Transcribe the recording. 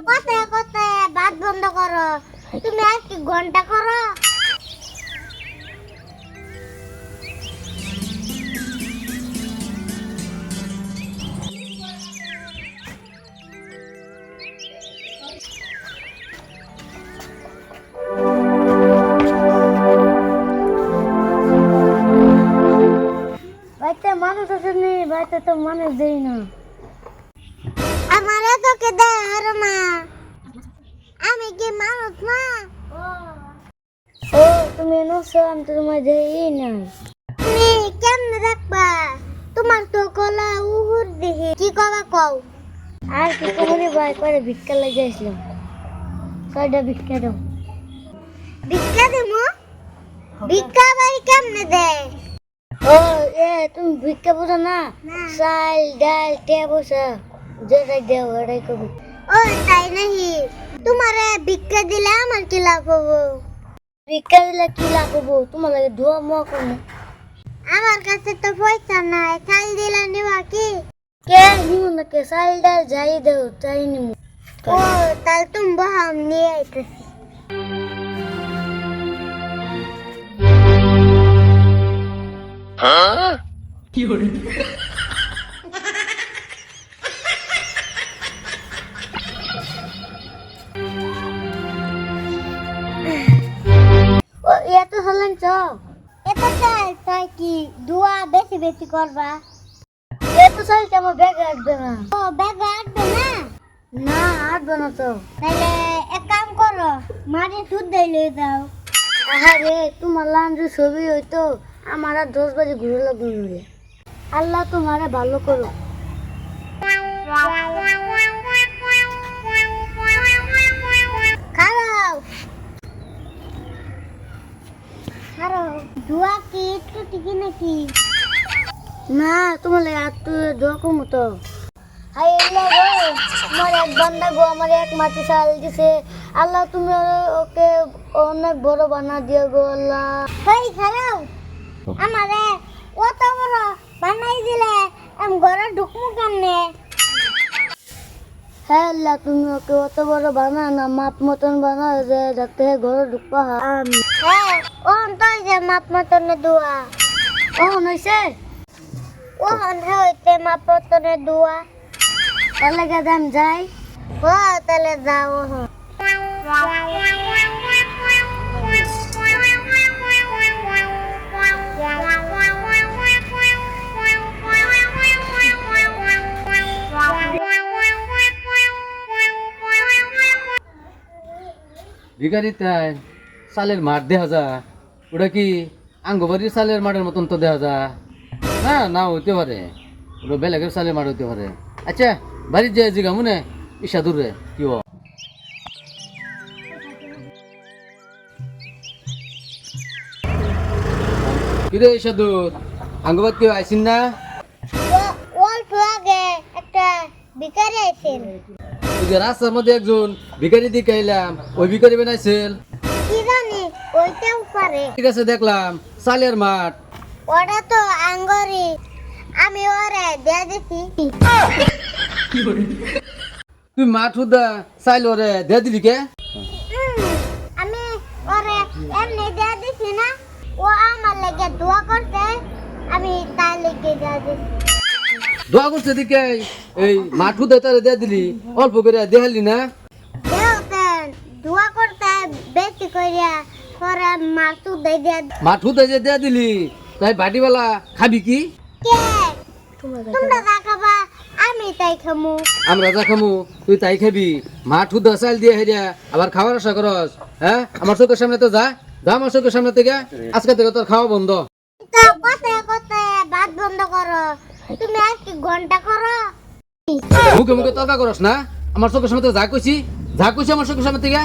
কথায় কথায় বাদ বন্ধ করো। তুমি আর কি ঘন্টা করো? বাড়িতে মানুষ আছে নি? বাড়িতে তো মানুষ দেই না। আমারে তোকে দেয় আর না, আমি কি মানুষ না? ও তুমি নসো, আমি তো তোমার দেই না। তুমি কেমনে দেখবা? তোমার তো কলা উহুর দেখে কি কবা কও? আর কি করে ভাই করে ভিক্ষা লাগে আসলাম। কয়টা ভিক্ষা দাও। ভিক্ষা দেবো? ভিক্ষা ভাই কেমনে দেয়? ও এ তুমি ভিক্ষা বুঝো না? চাল ডাল টিয়া পয়সা যেটাই দেও ওটাই কবি। ও তাই নাকি? তোমারে ভিক্ষা দিলে আমার কি লাভ হবো? ভিক্ষা দিলে কি লাভ হবো? তোমার লাগে ধোয়া মোয়া করবো। আমার কাছে তো পয়সা নাই, চাল দিলে নিবা কি? কে নিব না? কে চাল ডাল যাই দেও তাই নিব। ও তাহলে তুমি বহাম নিয়ে আইতেছি। কি hore ও এত হলেন তো এত চাই তাই কি দোয়া বেশি বেশি করবা? এত চাই কি আমার ব্যাগ আসবে না? ও ব্যাগ আসবে না? না আসবে না তো। তাহলে এক কাম করো, মাঝে দুধ দিয়ে লয়ে যাও। আরে তোমার লাঞ্জু ছবি হইতো আমার আর 10 বাজে ঘুরে লাগবে। আল্লাহ তোমারে ভালো করো। খাও খাও। দোয়া কি একটু টিকি নাকি? না তোমার লাগে আর তুই দোয়া করবো তো। হাই আল্লাহ গো, আমার এক বান্দা গো আমার এক মাটি চাল দিছে। আল্লাহ তুমি ওকে অনেক বড় বানা দিও গো আল্লাহ। হাই খাও আমারে অত বড় বানাই দিলে আমি ঘরে ঢুকমু কেমনে? হ্যাঁ আল্লাহ তুমি ওকে অত বড় বানা না, মাপ মতন বানা যে যাতে ঘরে ঢুকবা। হ্যাঁ ও তো যে মাপ মতনে দোয়া ও নইছে ও হইতে মাপ মতনে দোয়া। তাহলে গাদাম যাই। ও তাহলে যাও। ভিখারি তাই সালের মাঠ দেখা যা, ওটা কি আঙ্গবাড়ির সালের মাঠের মতন তো দেখা যা? না না হইতে পারে, ওটা বেলেগের সালের মাঠ হইতে পারে। আচ্ছা বাড়ির যে জিগা মনে ইসা দূরে কি ও কিরে ইসা দূর আঙ্গবাদ কেউ আইসিন না? অল্প আগে একটা ভিখারি আইছেন। ওই যে রাস্তার মধ্যে একজন ভিখারি দিকে এলাম, ওই ভিখারি বানাইছিল কি জানি ওইটাও পারে। ঠিক আছে দেখলাম সালের মাঠ। ওটা তো আঙ্গরি, আমি ওরে দিয়ে দিছি। তুই মাঠ হুদা চাইল ওরে দে দিলি কে? আমি ওরে এমনি দিয়ে দিছি না, ও আমার লেগে দোয়া করতে, আমি তার লেগে দিয়ে দিছি। দোয়া করছে দিকে এই মাঠ হুদা তারে দে দিলি, অল্প করে দেখালি না? দেওতেন দোয়া করতে বেশি করিয়া পরে মারতু দিয়ে দিয়ে। মাঠ হুদা যে দে দিলি তাই বাটিওয়ালা খাবি কি? কে তোমরা যা খাবা আমি তাই খামু। আমরা যা খামু তুই তাই খাবি? মাঠ হুদা চাল দিয়ে হেরিয়া আবার খাওয়ার আশা করস? হ্যাঁ আমার চোখের সামনে তো যা, যা আমার চোখের সামনে থেকে। আজকে থেকে তোর খাওয়া বন্ধ। তো কথায় কথায় বাদ বন্ধ করো। তুমি আর কি ঘন্টা করো? মুখে মুখে তর্কা করস না, আমার চোখের সামনে থেকে যা কইছি, যা কইছি আমার চোখের সামনে থেকে।